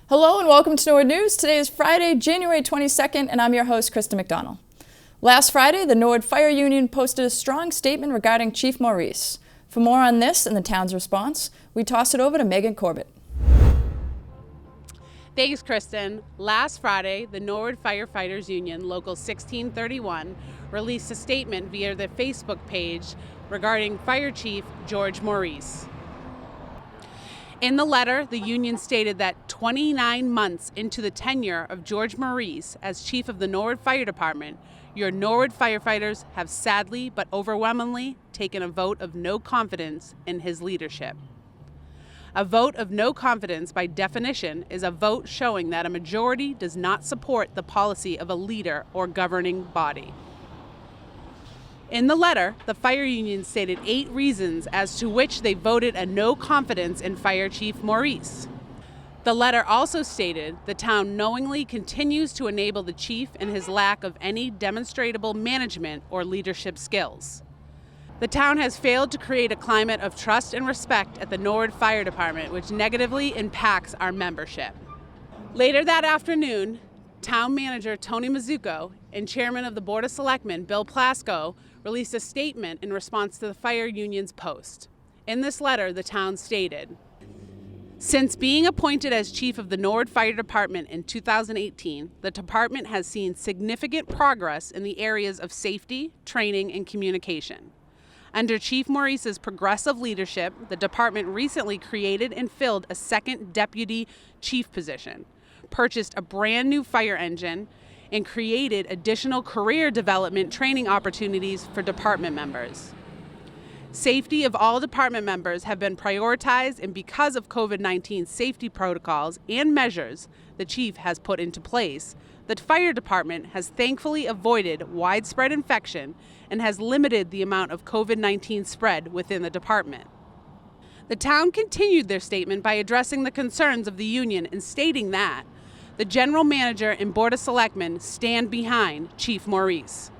Hello and welcome to Norwood News. Today is Friday, January 22nd, and I'm your host, Krista McDonald. Last Friday, the Norwood Fire Union posted a strong statement regarding Chief Maurice. For more on this and the town's response, we toss it over to Megan Corbett. Thanks, Kristen. Last Friday, the Norwood Firefighters Union, Local 1631, released a statement via their Facebook page regarding Fire Chief George Maurice. In the letter, the union stated that 29 months into the tenure of George Maurice as chief of the Norwood Fire Department, your Norwood firefighters have sadly but overwhelmingly taken a vote of no confidence in his leadership. A vote of no confidence, by definition, is a vote showing that a majority does not support the policy of a leader or governing body. In the letter, the fire union stated 8 reasons as to which they voted a no confidence in Fire Chief Maurice. The letter also stated the town knowingly continues to enable the chief in his lack of any demonstrable management or leadership skills. The town has failed to create a climate of trust and respect at the Norwood Fire Department, which negatively impacts our membership. Later that afternoon, Town Manager Tony Mazzucco and Chairman of the Board of Selectmen Bill Plasko released a statement in response to the fire union's post. In this letter, the town stated, "Since being appointed as chief of the Norwood Fire Department in 2018, the department has seen significant progress in the areas of safety, training, and communication. Under Chief Maurice's progressive leadership, the department recently created and filled a second deputy chief position, purchased a brand new fire engine, and created additional career development training opportunities for department members. Safety of all department members have been prioritized, and because of COVID-19 safety protocols and measures the chief has put into place, the fire department has thankfully avoided widespread infection and has limited the amount of COVID-19 spread within the department." The town continued their statement by addressing the concerns of the union and stating that the general manager and board of selectmen stand behind Chief Maurice.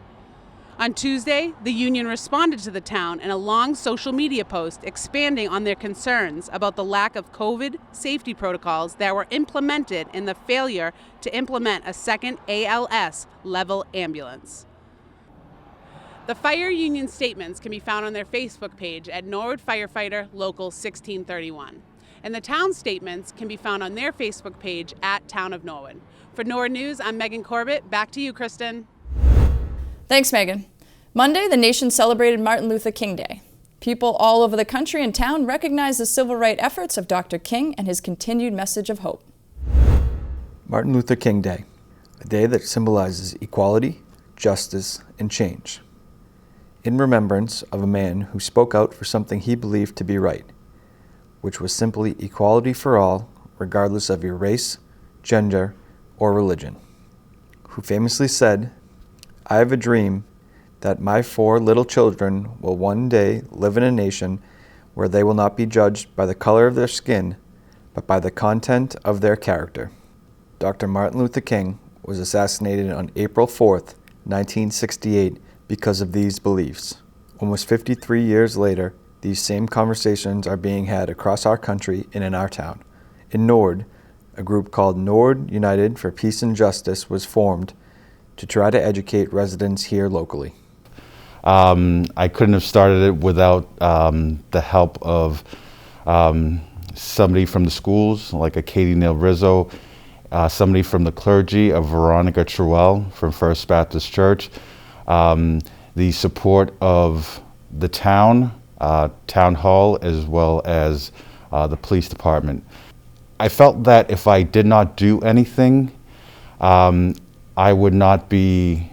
On Tuesday, the union responded to the town in a long social media post expanding on their concerns about the lack of COVID safety protocols that were implemented and the failure to implement a second ALS level ambulance. The fire union statements can be found on their Facebook page at Norwood Firefighter Local 1631. And the town statements can be found on their Facebook page at Town of Norwood. For Norwood News, I'm Megan Corbett. Back to you, Kristen. Thanks, Megan. Monday, the nation celebrated Martin Luther King Day. People all over the country and town recognize the civil rights efforts of Dr. King and his continued message of hope. Martin Luther King Day, a day that symbolizes equality, justice, and change. In remembrance of a man who spoke out for something he believed to be right, which was simply equality for all, regardless of your race, gender, or religion, who famously said, "I have a dream that my 4 little children will one day live in a nation where they will not be judged by the color of their skin, but by the content of their character." Dr. Martin Luther King was assassinated on April 4th, 1968, because of these beliefs. Almost 53 years later, these same conversations are being had across our country and in our town. In Norwood, a group called Norwood United for Peace and Justice was formed to try to educate residents here locally. I couldn't have started it without the help of somebody from the schools, like a Katie Neal Rizzo, somebody from the clergy, a Veronica Truell from First Baptist Church, the support of the town hall, as well as the police department. I felt that if I did not do anything, I would not be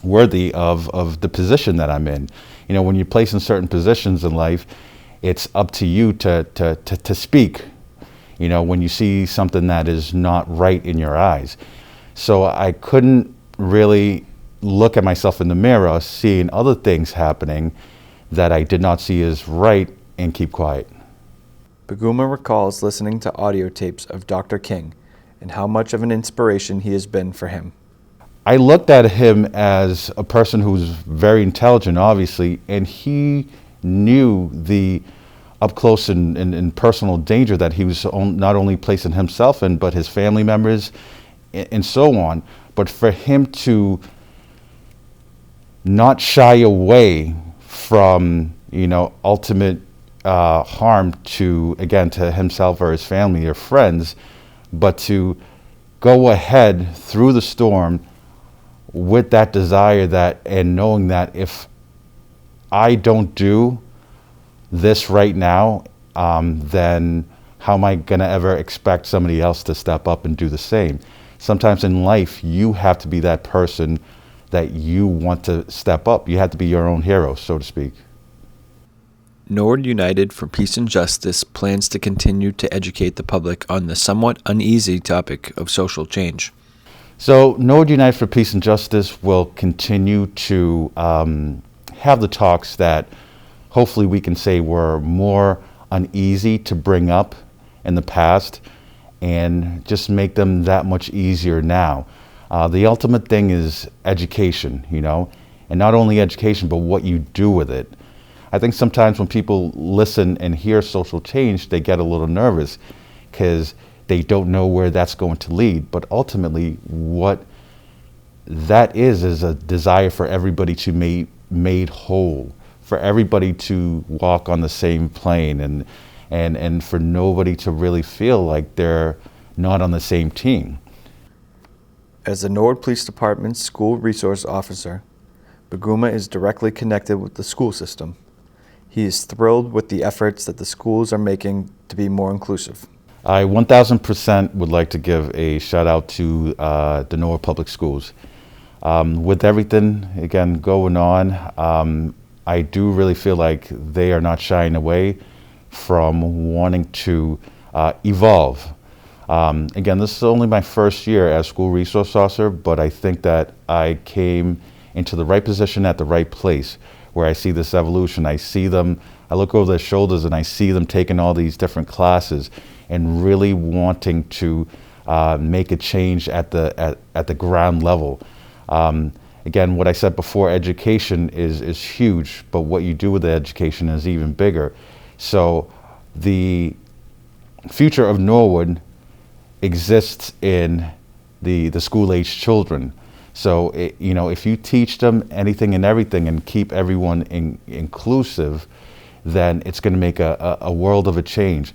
worthy of the position that I'm in. You know, when you're placed in certain positions in life, it's up to you to speak, you know, when you see something that is not right in your eyes. So I couldn't really look at myself in the mirror, seeing other things happening that I did not see as right, and keep quiet. Baguma recalls listening to audio tapes of Dr. King and how much of an inspiration he has been for him. I looked at him as a person who's very intelligent, obviously, and he knew the up close and personal danger that he was not only placing himself in, but his family members and so on. But for him to not shy away from, ultimate harm to himself or his family or friends, but to go ahead through the storm with that desire and knowing that if I don't do this right now, then how am I going to ever expect somebody else to step up and do the same? Sometimes in life, you have to be that person that you want to step up. You have to be your own hero, so to speak. Norwood United for Peace and Justice plans to continue to educate the public on the somewhat uneasy topic of social change. So Norwood United for Peace and Justice will continue to have the talks that hopefully we can say were more uneasy to bring up in the past and just make them that much easier now. The ultimate thing is education, and not only education, but what you do with it. I think sometimes when people listen and hear social change, they get a little nervous because they don't know where that's going to lead. But ultimately, what that is a desire for everybody to be made whole, for everybody to walk on the same plane, and for nobody to really feel like they're not on the same team. As the Norwood Police Department's school resource officer, Baguma is directly connected with the school system. He is thrilled with the efforts that the schools are making to be more inclusive. I 1000% would like to give a shout out to the Norwood Public Schools. With everything, again, going on, I do really feel like they are not shying away from wanting to evolve. Again, this is only my first year as school resource officer, but I think that I came into the right position at the right place where I see this evolution. I look over their shoulders and I see them taking all these different classes and really wanting to make a change at the ground level. Again, what I said before, education is huge, but what you do with the education is even bigger. So the future of Norwood exists in the school-age children. So, if you teach them anything and everything and keep everyone inclusive, then it's going to make a world of a change.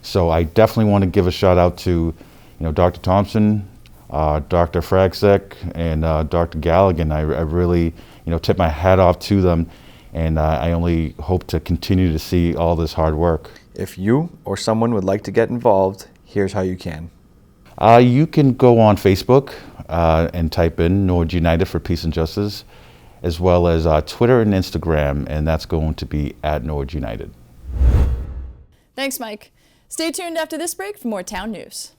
So I definitely want to give a shout out to, Dr. Thompson, Dr. Fragsek, and Dr. Galligan. I really, tip my hat off to them, and I only hope to continue to see all this hard work. If you or someone would like to get involved, here's how you can. You can go on Facebook and type in Norwood United for Peace and Justice, as well as Twitter and Instagram, and that's going to be @Norwood United. Thanks, Mike. Stay tuned after this break for more town news.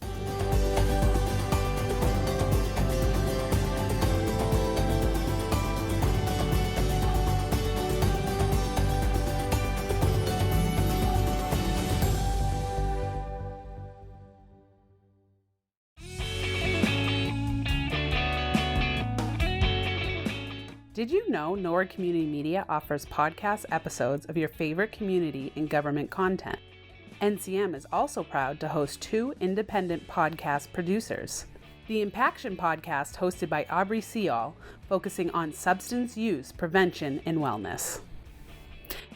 Did you know Norwood Community Media offers podcast episodes of your favorite community and government content? NCM is also proud to host 2 independent podcast producers. The Impaction podcast, hosted by Aubrey Seall, focusing on substance use prevention and wellness.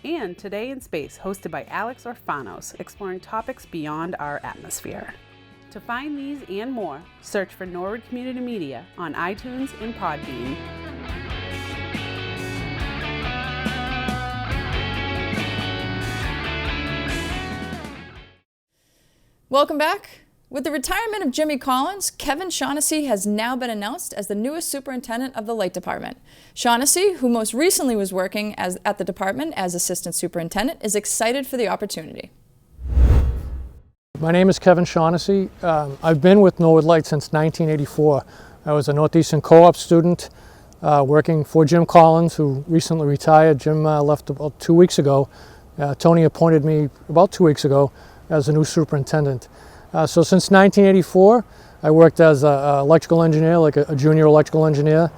And Today in Space, hosted by Alex Orfanos, exploring topics beyond our atmosphere. To find these and more, search for Norwood Community Media on iTunes and Podbean. Welcome back. With the retirement of Jimmy Collins, Kevin Shaughnessy has now been announced as the newest superintendent of the Light Department. Shaughnessy, who most recently was working at the department as assistant superintendent, is excited for the opportunity. My name is Kevin Shaughnessy. I've been with Norwood Light since 1984. I was a Northeastern Co-op student working for Jim Collins, who recently retired. Jim left about 2 weeks ago. Tony appointed me about 2 weeks ago as a new superintendent. So since 1984, I worked as an electrical engineer, like a junior electrical engineer,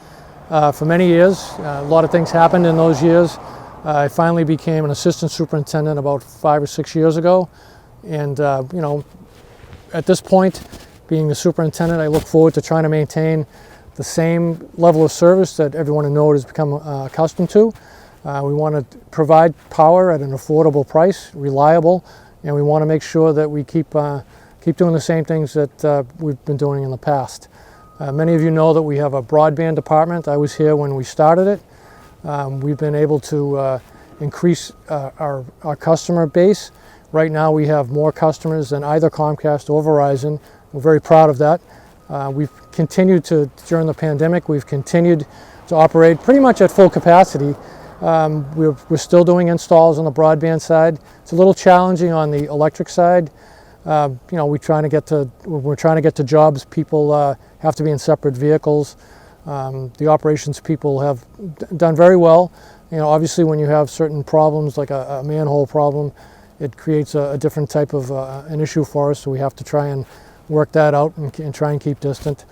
for many years. A lot of things happened in those years. I finally became an assistant superintendent about 5 or 6 years ago, and you know, at this point, being the superintendent, I look forward to trying to maintain the same level of service that everyone in Norwood has become accustomed to. We want to provide power at an affordable price, reliable, and we want to make sure that we keep doing the same things that we've been doing in the past. Many of you know that we have a broadband department. I was here when we started it. We've been able to increase our customer base. Right now we have more customers than either Comcast or Verizon. We're very proud of that. We've continued to, during the pandemic, we've continued to operate pretty much at full capacity. We're still doing installs on the broadband side. It's a little challenging on the electric side. You know, we're trying to get to jobs. People have to be in separate vehicles. The operations people have done very well. You know, obviously when you have certain problems like a manhole problem, it creates a different type of an issue for us, so we have to try and work that out and try and keep distant.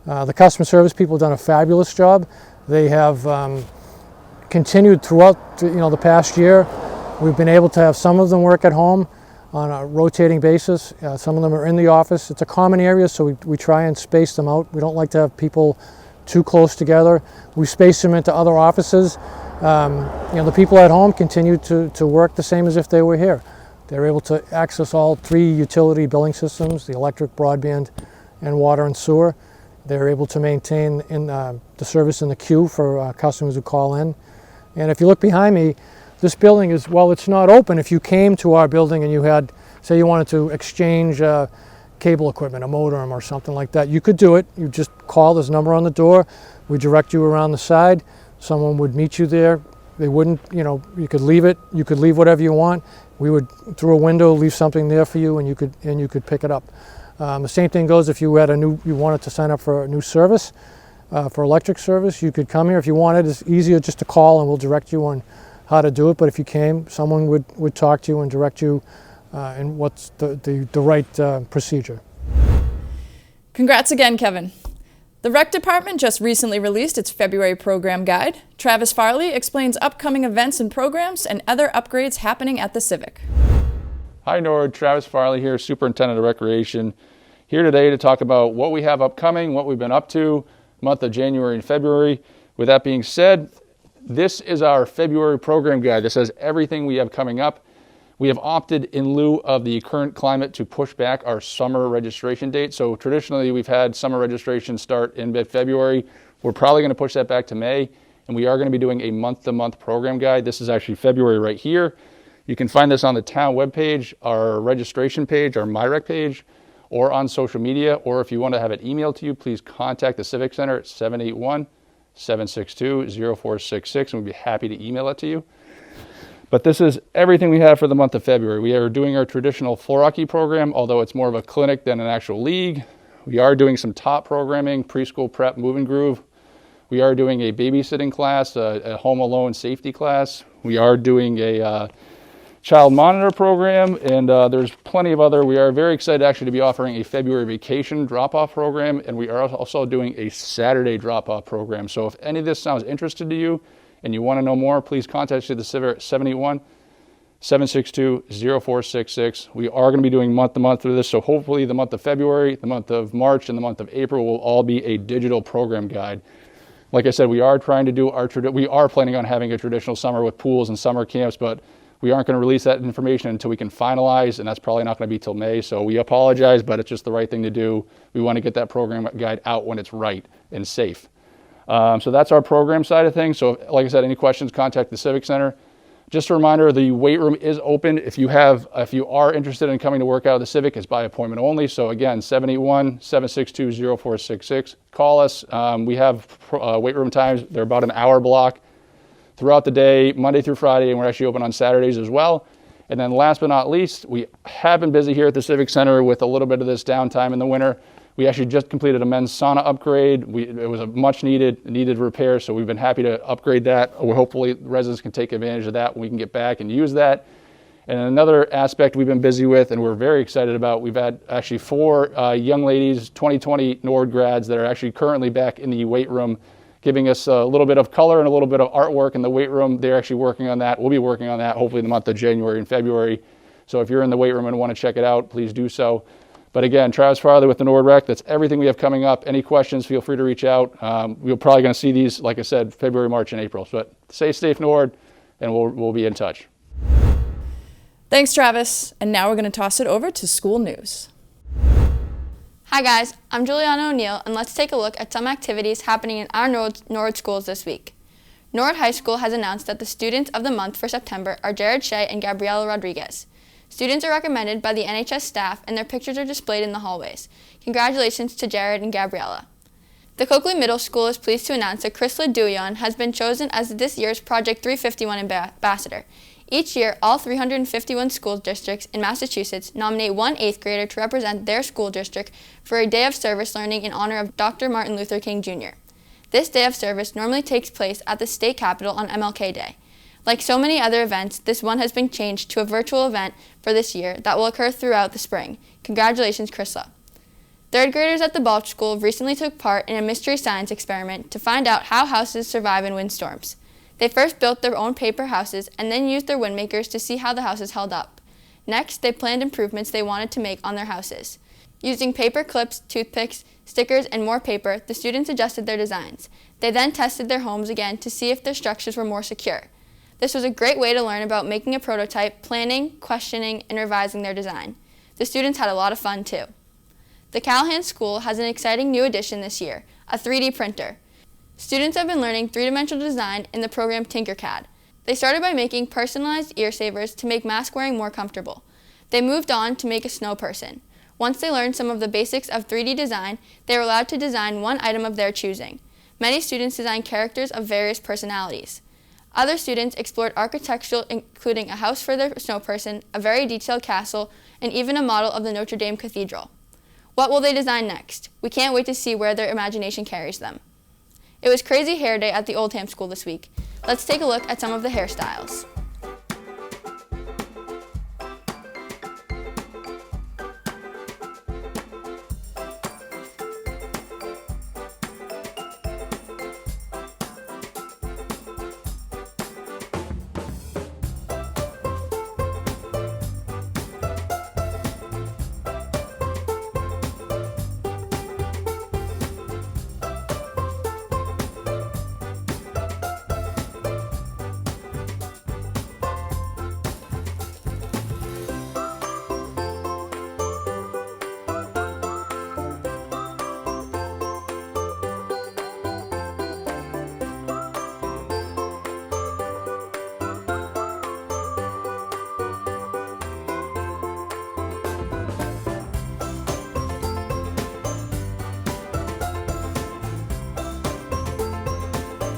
The customer service people have done a fabulous job. They have continued throughout the past year. We've been able to have some of them work at home on a rotating basis. Some of them are in the office. It's a common area, so we try and space them out. We don't like to have people too close together. We space them into other offices. The people at home continue to work the same as if they were here. They're able to access all 3 utility billing systems, the electric, broadband, and water and sewer. They're able to maintain the service in the queue for customers who call in. And if you look behind me, this building is, well, it's not open. If you came to our building and you had, say you wanted to exchange cable equipment, a modem or something like that, you could do it. You just call this number on the door. We direct you around the side. Someone would meet you there. They wouldn't, you could leave it. You could leave whatever you want. We would, through a window, leave something there for you, and you could pick it up. The same thing goes if you wanted to sign up for a new service, for electric service. You could come here if you wanted. It's easier just to call, and we'll direct you on how to do it. But if you came, someone would talk to you and direct you in what's the right procedure. Congrats again, Kevin. The Rec Department just recently released its February program guide. Travis Farley explains upcoming events and programs and other upgrades happening at the Civic. Hi Norwood, Travis Farley here, Superintendent of Recreation. Here today to talk about what we have upcoming, what we've been up to, month of January and February. With that being said, this is our February program guide. This has everything we have coming up. We have opted in lieu of the current climate to push back our summer registration date. So traditionally we've had summer registration start in mid-February. We're probably going to push that back to May, and we are going to be doing a month-to-month program guide. This is actually February right here. You can find this on the town webpage, our registration page, our MyRec page, or on social media. Or if you want to have it emailed to you, please contact the Civic Center at 781-762-0466, and we'd be happy to email it to you. But this is everything we have for the month of February. We are doing our traditional floor hockey program, although it's more of a clinic than an actual league. We are doing some top programming, preschool prep, move and groove. We are doing a babysitting class, a home alone safety class. We are doing a child monitor program, and there's plenty of other. We are very excited actually to be offering a February vacation drop-off program, and we are also doing a Saturday drop-off program. So if any of this sounds interesting to you and you want to know more, please contact the Civic at 781-762-0466. We are going to be doing month-to-month through this, so hopefully the month of February, the month of March, and the month of April will all be a digital program guide. Like I said, we are trying to do we are planning on having a traditional summer with pools and summer camps, but we aren't going to release that information until we can finalize, and that's probably not going to be till May. So we apologize, but it's just the right thing to do. We want to get that program guide out when it's right and safe. So that's our program side of things. So like I said, any questions, contact the Civic Center. Just a reminder, the weight room is open. If you are interested in coming to work out of the Civic, it's by appointment only. So again, 781-762-0466. Call us. We have weight room times. They're about an hour block throughout the day, Monday through Friday, and we're actually open on Saturdays as well. And then last but not least, we have been busy here at the Civic Center with a little bit of this downtime in the winter. We actually just completed a men's sauna upgrade. It was a much needed repair, so we've been happy to upgrade that. Hopefully residents can take advantage of that when we can get back and use that. And another aspect we've been busy with and we're very excited about, we've had actually 4 young ladies, 2020 Norwood grads, that are actually currently back in the weight room giving us a little bit of color and a little bit of artwork in the weight room. They're actually working on that. We'll be working on that hopefully in the month of January and February. So if you're in the weight room and want to check it out, please do so. But again, Travis Farley with the Norwood Rec. That's everything we have coming up. Any questions, feel free to reach out. We're probably going to see these, like I said, February, March, and April. But stay safe, Norwood, and we'll be in touch. Thanks, Travis. And now we're going to toss it over to school news. Hi guys, I'm Juliana O'Neill, and let's take a look at some activities happening in our Norwood schools this week. Norwood High School has announced that the students of the month for September are Jared Shea and Gabriela Rodriguez. Students are recommended by the NHS staff, and their pictures are displayed in the hallways. Congratulations to Jared and Gabriela. The Coakley Middle School is pleased to announce that Chris Leduyan has been chosen as this year's Project 351 ambassador. Each year, all 351 school districts in Massachusetts nominate one 8th grader to represent their school district for a day of service learning in honor of Dr. Martin Luther King Jr. This day of service normally takes place at the state capitol on MLK Day. Like so many other events, this one has been changed to a virtual event for this year that will occur throughout the spring. Congratulations, Chrisla. 3rd graders at the Balch School recently took part in a mystery science experiment to find out how houses survive in windstorms. They first built their own paper houses and then used their wind makers to see how the houses held up. Next, they planned improvements they wanted to make on their houses. Using paper clips, toothpicks, stickers, and more paper, the students adjusted their designs. They then tested their homes again to see if their structures were more secure. This was a great way to learn about making a prototype, planning, questioning, and revising their design. The students had a lot of fun too. The Callahan School has an exciting new addition this year, a 3D printer. Students have been learning three-dimensional design in the program Tinkercad. They started by making personalized ear savers to make mask wearing more comfortable. They moved on to make a snow person. Once they learned some of the basics of 3D design, they were allowed to design one item of their choosing. Many students designed characters of various personalities. Other students explored architectural, including a house for their snow person, a very detailed castle, and even a model of the Notre Dame Cathedral. What will they design next? We can't wait to see where their imagination carries them. It was Crazy Hair Day at the Oldham School this week. Let's take a look at some of the hairstyles.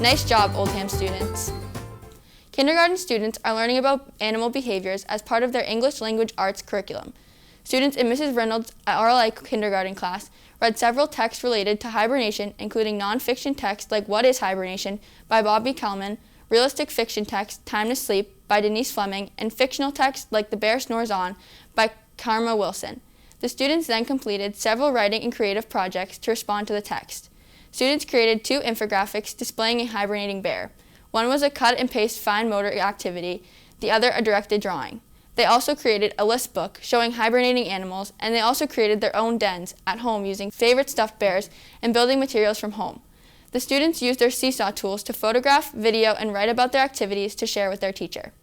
Nice job, Oldham students. Kindergarten students are learning about animal behaviors as part of their English language arts curriculum. Students in Mrs. Reynolds' RLI kindergarten class read several texts related to hibernation, including nonfiction texts like What is Hibernation by Bobby Kellman, realistic fiction text Time to Sleep by Denise Fleming, and fictional texts like The Bear Snores On by Karma Wilson. The students then completed several writing and creative projects to respond to the text. Students created 2 infographics displaying a hibernating bear. One was a cut and paste fine motor activity, the other a directed drawing. They also created a list book showing hibernating animals, and they also created their own dens at home using favorite stuffed bears and building materials from home. The students used their Seesaw tools to photograph, video, and write about their activities to share with their teacher.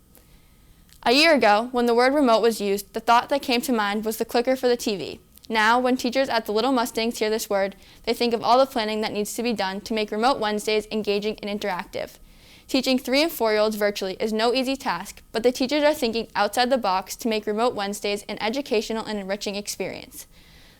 A year ago, when the word remote was used, the thought that came to mind was the clicker for the TV. Now, when teachers at the Little Mustangs hear this word, they think of all the planning that needs to be done to make Remote Wednesdays engaging and interactive. Teaching 3- and 4-year-olds virtually is no easy task, but the teachers are thinking outside the box to make Remote Wednesdays an educational and enriching experience.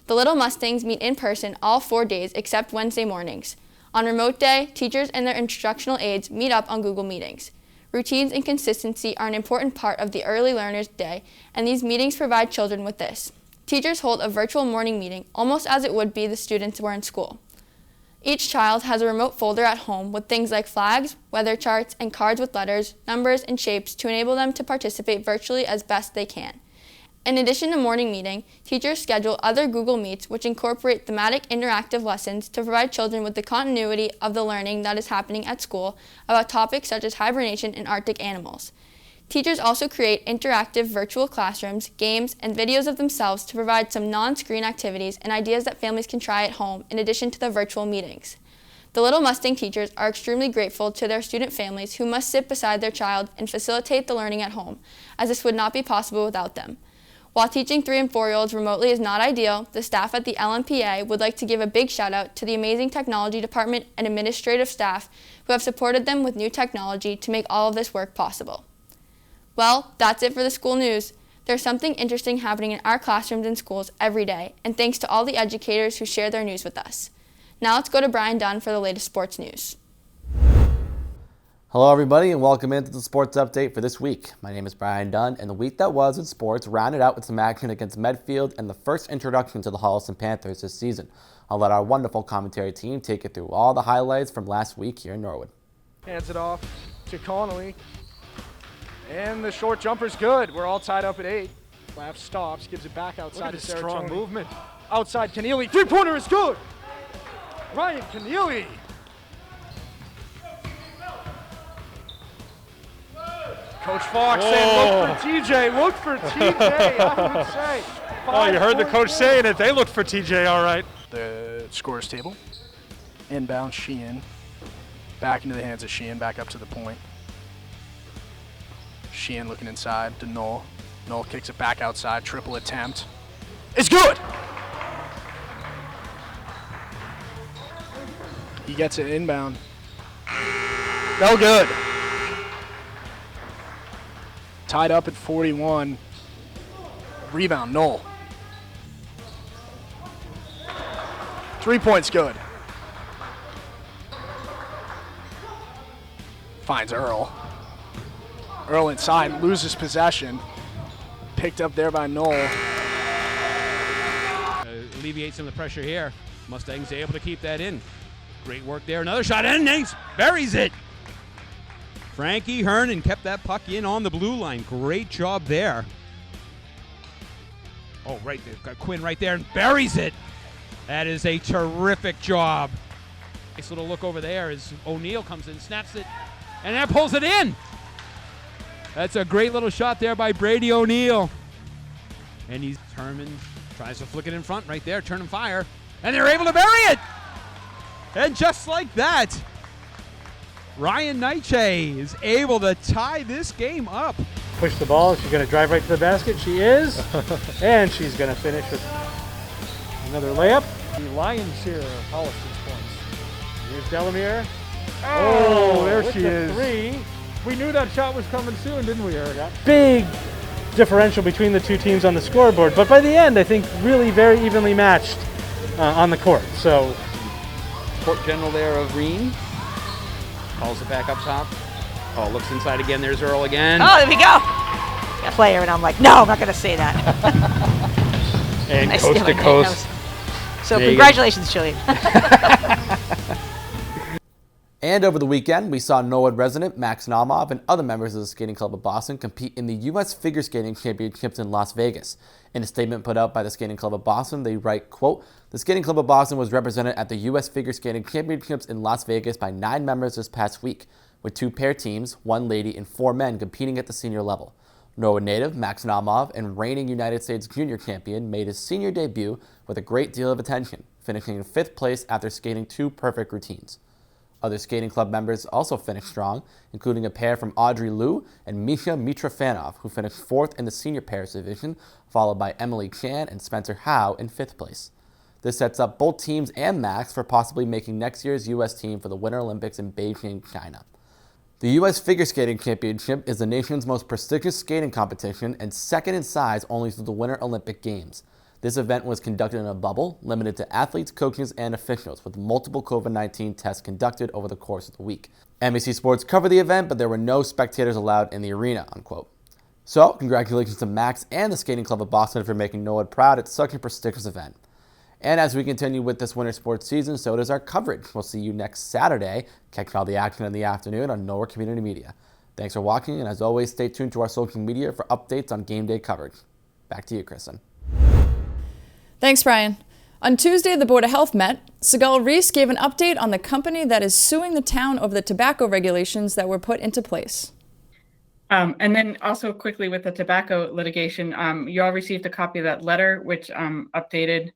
The Little Mustangs meet in person all 4 days except Wednesday mornings. On Remote Day, teachers and their instructional aides meet up on Google Meetings. Routines and consistency are an important part of the Early Learners Day, and these meetings provide children with this. Teachers hold a virtual morning meeting almost as it would be the students were in school. Each child has a remote folder at home with things like flags, weather charts, and cards with letters, numbers, and shapes to enable them to participate virtually as best they can. In addition to morning meeting, teachers schedule other Google Meets which incorporate thematic interactive lessons to provide children with the continuity of the learning that is happening at school about topics such as hibernation and Arctic animals. Teachers also create interactive virtual classrooms, games, and videos of themselves to provide some non-screen activities and ideas that families can try at home in addition to the virtual meetings. The Little Mustang teachers are extremely grateful to their student families who must sit beside their child and facilitate the learning at home, as this would not be possible without them. While teaching 3- and 4-year-olds remotely is not ideal, the staff at the LMPA would like to give a big shout out to the amazing technology department and administrative staff who have supported them with new technology to make all of this work possible. Well, that's it for the school news. There's something interesting happening in our classrooms and schools every day, and thanks to all the educators who share their news with us. Now let's go to Brian Dunn for the latest sports news. Hello everybody and welcome into the sports update for this week. My name is Brian Dunn and the week that was in sports rounded out with some action against Medfield and the first introduction to the Holliston Panthers this season. I'll let our wonderful commentary team take you through all the highlights from last week here in Norwood. Hands it off to Connolly. And the short jumper's good. We're all tied up at 8. Laugh stops, gives it back outside to Sarah strong Tony. movement. Outside Keneally. Three-pointer is good. Ryan Keneally. Coach Fox saying, look for TJ, look for TJ, I would say. Oh, you heard the coach saying it. They looked for TJ, all right. The scores table. Inbound Sheehan. Back into the hands of Sheehan, back up to the point. Sheehan looking inside to Knoll. Knoll kicks it back outside, triple attempt. It's good! He gets it inbound. No good. Tied up at 41. Rebound, Knoll. 3 points good. Finds Earl. Earl inside, loses possession. Picked up there by Knoll. Alleviate some of the pressure here. Mustangs able to keep that in. Great work there. Another shot, and Nanks buries it. Frankie Hernan kept that puck in on the blue line. Great job there. Oh, right there. Got Quinn right there and buries it. That is a terrific job. Nice little look over there as O'Neill comes in, snaps it, and that pulls it in. That's a great little shot there by Brady O'Neill. And he's determined, tries to flick it in front right there, turn and fire, and they're able to bury it. And just like that, Ryan Naiche is able to tie this game up. Push the ball. She's going to drive right to the basket. She is. And she's going to finish with another layup. The lion's share of Holliston's points. Here's Delamere. Oh, there with she the is. 3. We knew that shot was coming soon, didn't we, Eric? Yeah. Big differential between the two teams on the scoreboard, but by the end, I think really very evenly matched on the court. So, Court general there of Reen. Calls it back up top. Oh, looks inside again. There's Earl again. Oh, there we go. Player, and I'm like, no, I'm not going to say that. And I coast still to like coast. So There you congratulations, Julian. And over the weekend, we saw Norwood resident Max Naumov and other members of the Skating Club of Boston compete in the U.S. Figure Skating Championships in Las Vegas. In a statement put out by the Skating Club of Boston, they write, quote, "The Skating Club of Boston was represented at the U.S. Figure Skating Championships in Las Vegas by 9 members this past week, with 2 pair teams, 1 lady, and 4 men competing at the senior level. Norwood native Max Naumov and reigning United States junior champion made his senior debut with a great deal of attention, finishing in 5th place after skating 2 perfect routines. Other skating club members also finished strong, including a pair from Audrey Liu and Misha Mitrofanov, who finished 4th in the senior pairs division, followed by Emily Chan and Spencer Howe in 5th place. This sets up both teams and Max for possibly making next year's U.S. team for the Winter Olympics in Beijing, China. The U.S. Figure Skating Championship is the nation's most prestigious skating competition and second in size only to the Winter Olympic Games. This event was conducted in a bubble, limited to athletes, coaches, and officials, with multiple COVID-19 tests conducted over the course of the week. NBC Sports covered the event, but there were no spectators allowed in the arena, unquote. So, congratulations to Max and the Skating Club of Boston for making Norwood proud at such a prestigious event. And as we continue with this winter sports season, so does our coverage. We'll see you next Saturday. Catch all the action in the afternoon on Norwood Community Media. Thanks for watching, and as always, stay tuned to our social media for updates on game day coverage. Back to you, Kristen. Thanks, Brian. On Tuesday, the Board of Health met. Segal Reese gave an update on the company that is suing the town over the tobacco regulations that were put into place. And then also quickly with the tobacco litigation, you all received a copy of that letter, which updated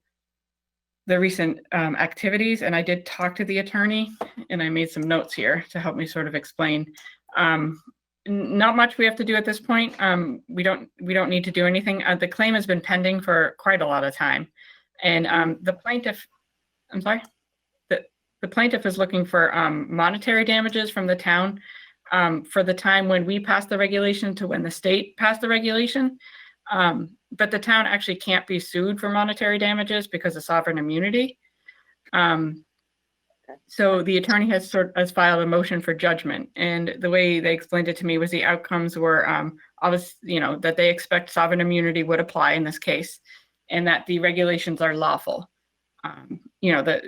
the recent activities. And I did talk to the attorney, and I made some notes here to help me sort of explain. Not much we have to do at this point. We don't need to do anything. The claim has been pending for quite a lot of time, and the plaintiff, the plaintiff is looking for monetary damages from the town for the time when we passed the regulation to when the state passed the regulation. But the town actually can't be sued for monetary damages because of sovereign immunity. So the attorney has filed a motion for judgment, and the way they explained it to me was the outcomes were obviously, that they expect sovereign immunity would apply in this case, and that the regulations are lawful. That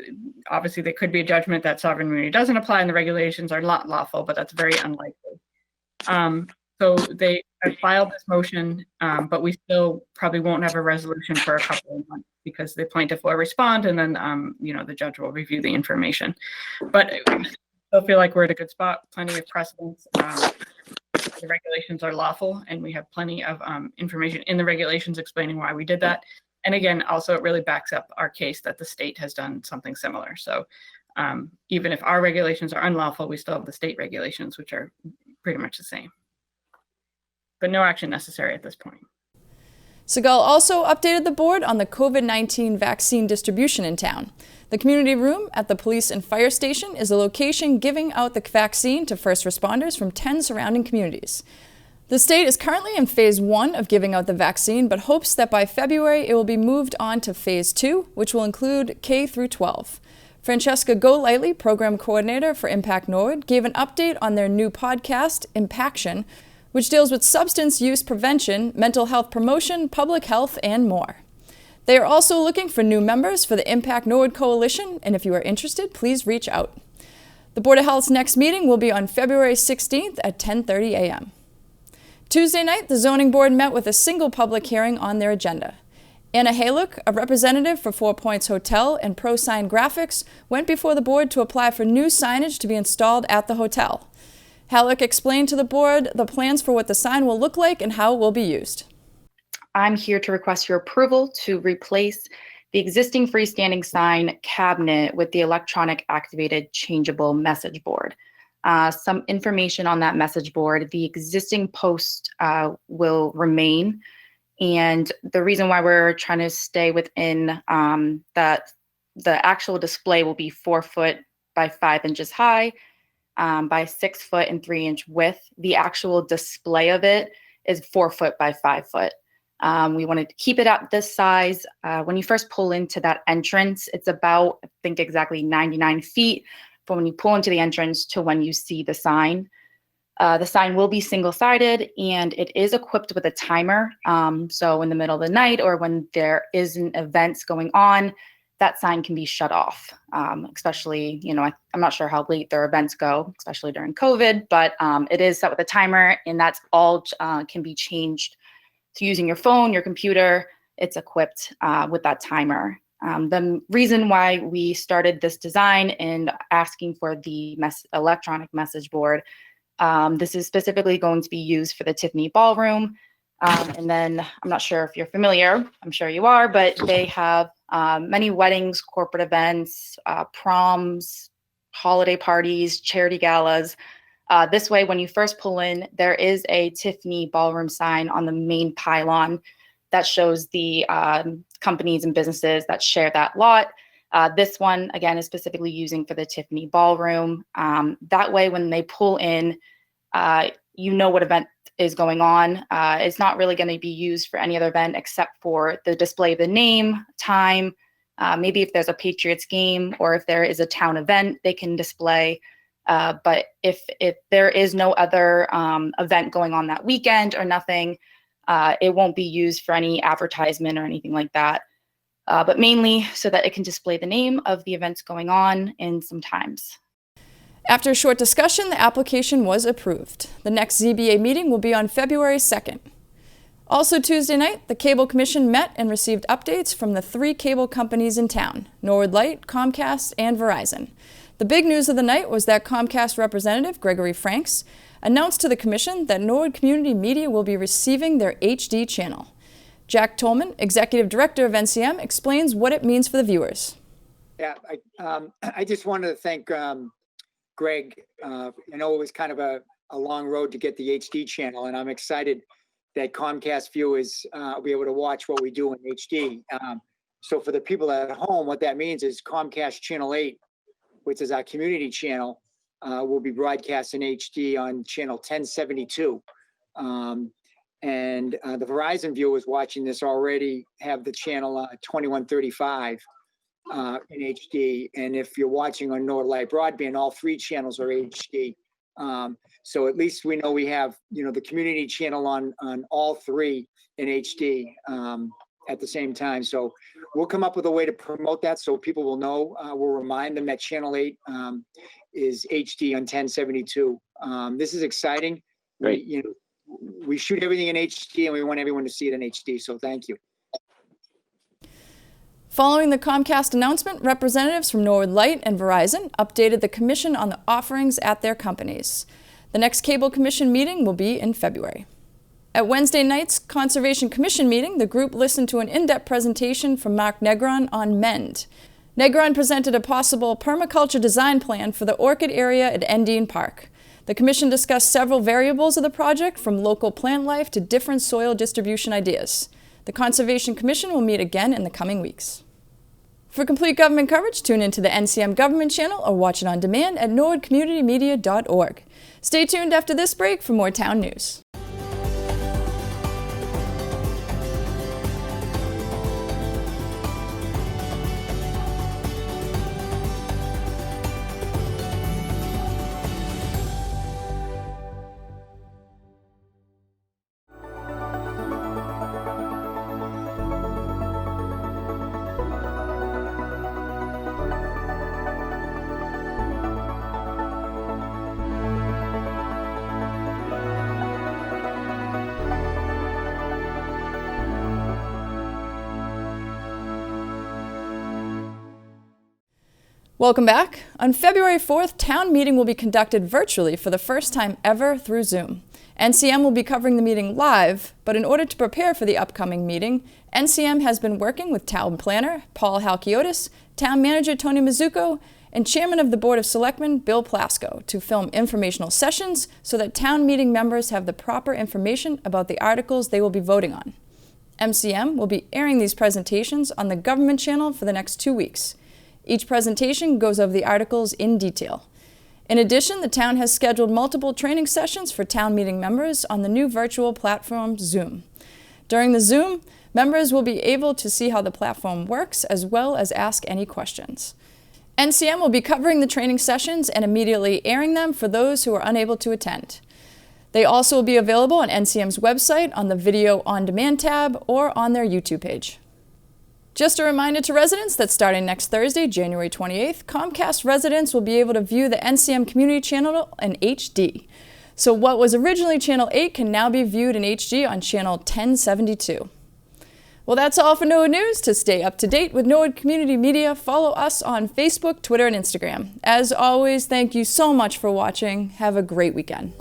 obviously there could be a judgment that sovereign immunity doesn't apply and the regulations are not lawful, but that's very unlikely. So they have filed this motion, but we still probably won't have a resolution for a couple of months because the plaintiff will respond and then, the judge will review the information. But I still feel like we're at a good spot, plenty of precedents. The regulations are lawful and we have plenty of information in the regulations explaining why we did that. And again, also it really backs up our case that the state has done something similar. So even if our regulations are unlawful, we still have the state regulations, which are pretty much the same. But no action necessary at this point. Segal also updated the board on the COVID-19 vaccine distribution in town. The community room at the police and fire station is a location giving out the vaccine to first responders from 10 surrounding communities. The state is currently in phase 1 of giving out the vaccine, but hopes that by February it will be moved on to phase 2, which will include K through 12. Francesca Golightly, program coordinator for Impact Norwood, gave an update on their new podcast, Impaction, which deals with substance use prevention, mental health promotion, public health, and more. They are also looking for new members for the Impact Norwood Coalition, and if you are interested, please reach out. The Board of Health's next meeting will be on February 16th at 10:30 a.m. Tuesday night, the Zoning Board met with a single public hearing on their agenda. Anna Haluk, a representative for 4 Points Hotel and ProSign Graphics, went before the board to apply for new signage to be installed at the hotel. Haluk explained to the board the plans for what the sign will look like and how it will be used. I'm here to request your approval to replace the existing freestanding sign cabinet with the electronic activated changeable message board. Some information on that message board. The existing post will remain. And the reason why we're trying to stay within that, the actual display will be 4 foot by 5 inches high, by 6 foot and 3 inch width. The actual display of it is 4 foot by 5 foot. We wanted to keep it at this size. When you first pull into that entrance, it's about, I think exactly 99 feet from when you pull into the entrance to when you see the sign. The sign will be single-sided and it is equipped with a timer. So in the middle of the night or when there isn't events going on, that sign can be shut off, especially, I'm not sure how late their events go, especially during COVID, but it is set with a timer and that's all can be changed to using your phone, your computer. It's equipped with that timer. The reason why we started this design and asking for the electronic message board, this is specifically going to be used for the Tiffany Ballroom. And then I'm not sure if you're familiar, I'm sure you are, but they have many weddings, corporate events, proms, holiday parties, charity galas. This way, when you first pull in, there is a Tiffany Ballroom sign on the main pylon that shows the companies and businesses that share that lot. This one, again, is specifically using for the Tiffany Ballroom. That way, when they pull in, what event is going on. It's not really going to be used for any other event except for the display of the name, time, maybe if there's a Patriots game or if there is a town event, they can display. But if there is no other event going on that weekend or nothing, it won't be used for any advertisement or anything like that. But mainly so that it can display the name of the events going on and some times. After a short discussion, the application was approved. The next ZBA meeting will be on February 2nd. Also Tuesday night, the Cable Commission met and received updates from the 3 cable companies in town, Norwood Light, Comcast, and Verizon. The big news of the night was that Comcast representative Gregory Franks announced to the Commission that Norwood Community Media will be receiving their HD channel. Jack Tolman, Executive Director of NCM, explains what it means for the viewers. Yeah, I just wanted to thank Greg. I know it was kind of a long road to get the HD channel, and I'm excited that Comcast viewers will be able to watch what we do in HD. So for the people at home, what that means is Comcast Channel 8, which is our community channel, will be broadcast in HD on channel 1072. And the Verizon viewers watching this already have the channel 2135 in HD. And if you're watching on Norwood Light Broadband, all 3 channels are HD. So at least we know we have, the community channel on all 3 in HD at the same time. So we'll come up with a way to promote that so people will know. We'll remind them that channel 8 is HD on 1072. This is exciting. Great. We shoot everything in HD and we want everyone to see it in HD. So thank you. Following the Comcast announcement, representatives from Norwood Light and Verizon updated the Commission on the offerings at their companies. The next Cable Commission meeting will be in February. At Wednesday night's Conservation Commission meeting, the group listened to an in-depth presentation from Mark Negron on MEND. Negron presented a possible permaculture design plan for the orchid area at Endine Park. The Commission discussed several variables of the project, from local plant life to different soil distribution ideas. The Conservation Commission will meet again in the coming weeks. For complete government coverage, tune into the NCM Government Channel or watch it on demand at norwoodcommunitymedia.org. Stay tuned after this break for more town news. Welcome back. On February 4th, town meeting will be conducted virtually for the first time ever through Zoom. NCM will be covering the meeting live, but in order to prepare for the upcoming meeting, NCM has been working with town planner Paul Halkiotis, town manager Tony Mizuko, and chairman of the Board of Selectmen Bill Plasko to film informational sessions so that town meeting members have the proper information about the articles they will be voting on. MCM will be airing these presentations on the government channel for the next 2 weeks. Each presentation goes over the articles in detail. In addition, the town has scheduled multiple training sessions for town meeting members on the new virtual platform Zoom. During the Zoom, members will be able to see how the platform works as well as ask any questions. NCM will be covering the training sessions and immediately airing them for those who are unable to attend. They also will be available on NCM's website on the Video On Demand tab or on their YouTube page. Just a reminder to residents that starting next Thursday, January 28th, Comcast residents will be able to view the NCM Community Channel in HD. So what was originally Channel 8 can now be viewed in HD on Channel 1072. Well, that's all for Norwood News. To stay up to date with Norwood Community Media, follow us on Facebook, Twitter, and Instagram. As always, thank you so much for watching. Have a great weekend.